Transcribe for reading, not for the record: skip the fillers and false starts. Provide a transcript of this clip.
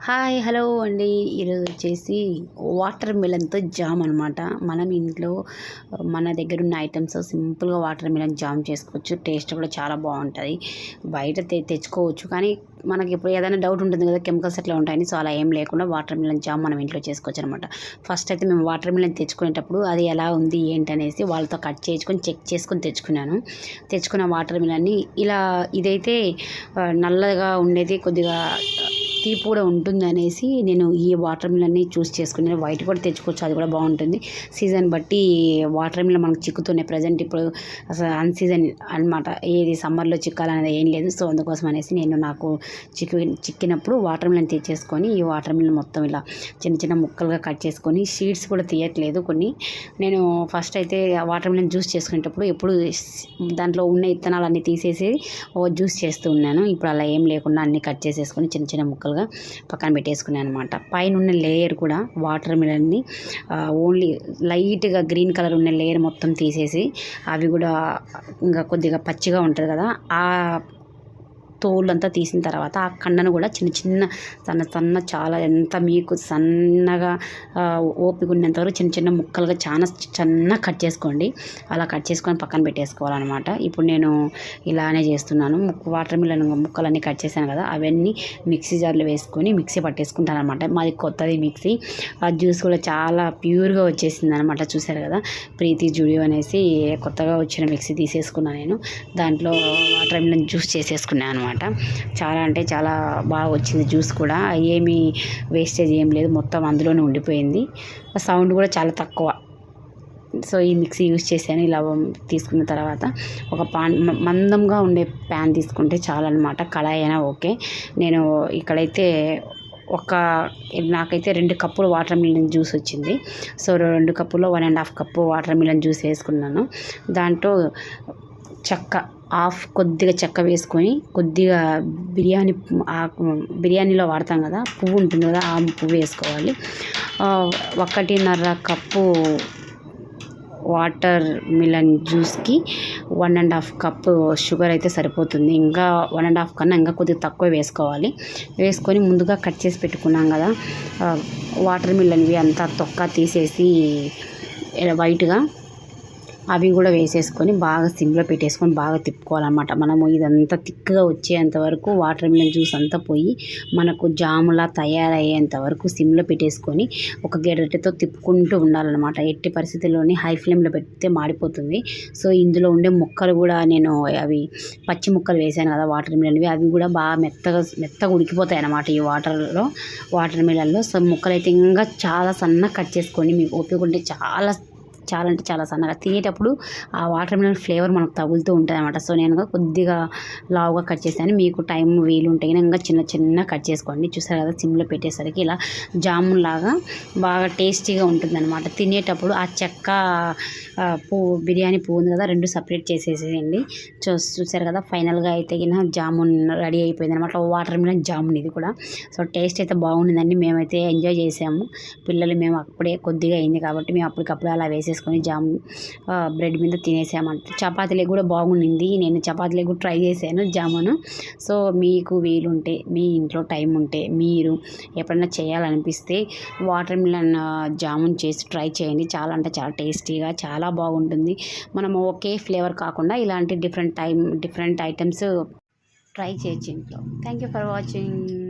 Hi hello అండి. ఈరోజు వచ్చేసి వాటర్ మిలన్తో జామ్ అనమాట. మనం ఇంట్లో మన దగ్గర ఉన్న ఐటమ్స్ సింపుల్గా వాటర్ మిలన్ జామ్ చేసుకోవచ్చు. టేస్ట్ కూడా చాలా బాగుంటుంది. బయట తెచ్చుకోవచ్చు, కానీ మనకి ఇప్పుడు ఏదైనా డౌట్ ఉంటుంది కదా, కెమికల్స్ ఎట్లా ఉంటాయని. సో అలా ఏం లేకుండా వాటర్ మిలన్ జామ్ మనం ఇంట్లో చేసుకోవచ్చు అనమాట. ఫస్ట్ అయితే మేము వాటర్ మిలన్ తెచ్చుకునేటప్పుడు అది ఎలా ఉంది ఏంటనేసి వాళ్ళతో కట్ చేసుకొని చెక్ చేసుకొని తెచ్చుకున్న వాటర్ మిలన్ని ఇలా ఇదైతే నల్లగా ఉండేది, కొద్దిగా తీపి కూడా ఉంటుంది అనేసి నేను ఈ వాటర్ మిలన్ని చూస్ చేసుకున్నాను. వైట్ కూడా తెచ్చుకోవచ్చు, అది కూడా బాగుంటుంది. సీజన్ బట్టి వాటర్ మిలన్ మనకు చిక్కుతున్నాయి ప్రజెంట్. ఇప్పుడు అసలు అన్సీజన్ అనమాట, ఏది సమ్మర్లో చిక్కాలనేది ఏం లేదు. సో అందుకోసం అనేసి నేను నాకు చిక్కినప్పుడు వాటర్ మిలన్ తెచ్చేసుకొని ఈ వాటర్ మిలన్ మొత్తం ఇలా చిన్న చిన్న ముక్కలుగా కట్ చేసుకొని, సీడ్స్ కూడా తీయట్లేదు కొన్ని. నేను ఫస్ట్ అయితే వాటర్ మిలన్ జ్యూస్ చేసుకునేటప్పుడు ఎప్పుడు దాంట్లో ఉన్న ఇత్తనాలన్నీ తీసేసి జ్యూస్ చేస్తూ ఉన్నాను. ఇప్పుడు అలా ఏం లేకుండా అన్నీ కట్ చేసేసుకొని చిన్న చిన్న ముక్కలుగా పక్కన పెట్టేసుకున్నాను అనమాట. పైన ఉన్న లేయర్ కూడా వాటర్ మిలన్ని ఓన్లీ లైట్గా గ్రీన్ కలర్ ఉన్న లేయర్ మొత్తం తీసేసి, అవి కూడా ఇంకా కొద్దిగా పచ్చిగా ఉంటుంది కదా, ఆ తోలంతా తీసిన తర్వాత ఆ కండను కూడా చిన్న చిన్న సన్న చాలా ఎంత మీకు సన్నగా ఓపిక ఉన్నంత వరకు చిన్న చిన్న ముక్కలుగా చాలా చిన్న కట్ చేసుకోండి. అలా కట్ చేసుకొని పక్కన పెట్టేసుకోవాలన్నమాట. ఇప్పుడు నేను ఇలానే చేస్తున్నాను. వాటర్ మిలన్ ముక్కలన్నీ కట్ చేశాను కదా, అవన్నీ మిక్సీ జార్లో వేసుకొని మిక్సీ పట్టేసుకుంటాను అనమాట. మాది కొత్తది మిక్సీ. ఆ జ్యూస్ కూడా చాలా ప్యూర్గా వచ్చేసింది అనమాట. చూసారు కదా, ప్రీతి జుడియో అనేసి కొత్తగా వచ్చిన మిక్సీ తీసేసుకున్నాను నేను. దాంట్లో వాటర్ మిలన్ జ్యూస్ చేసేసుకున్నాను అనమాట. చాలా అంటే చాలా బాగా వచ్చింది జ్యూస్ కూడా. ఏమీ వేస్టేజ్ ఏం లేదు, మొత్తం అందులోనే ఉండిపోయింది. సౌండ్ కూడా చాలా తక్కువ. సో ఈ మిక్సీ యూజ్ చేశాను. ఇలా తీసుకున్న తర్వాత ఒక మందంగా ఉండే ప్యాన్ తీసుకుంటే చాలన్నమాట. కళాయి అయినా ఓకే. నేను ఇక్కడైతే నాకైతే 2 కప్పులు వాటర్ మిలన్ జ్యూస్ వచ్చింది. సో 2 కప్పులో 1.5 కప్పు వాటర్ మిలన్ జ్యూస్ వేసుకున్నాను. దాంట్లో కొద్దిగా చెక్క వేసుకొని, కొద్దిగా బిర్యానీలో వాడతాం కదా పువ్వు ఉంటుంది కదా, ఆ పువ్వు వేసుకోవాలి. 1.5 కప్పు వాటర్ మిలన్ జ్యూస్కి 1.5 కప్పు షుగర్ అయితే సరిపోతుంది. ఇంకా 1.5 కన్నా ఇంకా కొద్దిగా తక్కువ వేసుకోవాలి. వేసుకొని ముందుగా కట్ చేసి పెట్టుకున్నాం కదా వాటర్ మిలన్వి అంతా తొక్క తీసేసి వైట్గా అవి కూడా వేసేసుకొని బాగా సిమ్లో పెట్టేసుకొని బాగా తిప్పుకోవాలన్నమాట. మనము ఇదంతా థిక్గా వచ్చేంత వరకు వాటర్ మిలన్ జ్యూస్ అంతా పోయి మనకు జాములా తయారయ్యేంత వరకు సిమ్లో పెట్టేసుకొని ఒక గరిటెతో తిప్పుకుంటూ ఉండాలన్నమాట. ఎట్టి పరిస్థితుల్లోని హై ఫ్లేమ్లో పెడితే మాడిపోతుంది. సో ఇందులో ఉండే ముక్కలు కూడా నేను అవి పచ్చి ముక్కలు వేసాను కదా వాటర్ మిలన్వి, అవి కూడా బాగా మెత్తగా ఉడికిపోతాయి అన్నమాట ఈ వాటర్ మిలన్లో. సో ముక్కలు అయితే ఇంకా చాలా సన్నగా కట్ చేసుకోండి. మీకు ఓపిక ఉంటే చాలా అంటే చాలా సన్నగా. తినేటప్పుడు ఆ వాటర్ మిలన్ ఫ్లేవర్ మనకు తగులుతూ ఉంటుంది అనమాట. సో నేను కొద్దిగా లావుగా కట్ చేశాను. మీకు టైం వీలుంటే ఇంకా చిన్న కట్ చేసుకోండి. చూసారు కదా, సిమ్లో పెట్టేసరికి ఇలా జామున్ లాగా బాగా టేస్టీగా ఉంటుంది అనమాట. తినేటప్పుడు ఆ చెక్క బిర్యానీ పువ్వు ఉంది కదా, 2 సపరేట్ చేసేసేయండి. చూసారు కదా, ఫైనల్గా అయితే జామున్ రెడీ అయిపోయింది అనమాట. వాటర్ మిలన్ జామున్ ఇది కూడా. సో టేస్ట్ అయితే బాగుండిందండి. మేమైతే ఎంజాయ్ చేసాము. పిల్లలు మేము అప్పుడే కొద్దిగా అయింది కాబట్టి మేము అప్పటికప్పుడు అలా వేసేసుకొని జామ్ బ్రెడ్ మీద తినేసామంట. చపాతీలకు కూడా బాగుండింది. నేను చపాతీలకు కూడా ట్రై చేశాను జామును. సో మీకు వీలుంటే, మీ ఇంట్లో టైం ఉంటే, మీరు ఎప్పుడైనా చేయాలనిపిస్తే వాటర్ మిలన్ జామున్ చేసి ట్రై చేయండి. చాలా అంటే చాలా టేస్టీగా చాలా బాగుంటుంది. మనము ఒకే ఫ్లేవర్ కాకుండా ఇలాంటి డిఫరెంట్ ఐటమ్స్ ట్రై చేయొచ్చు ఇంట్లో. Thank you for watching.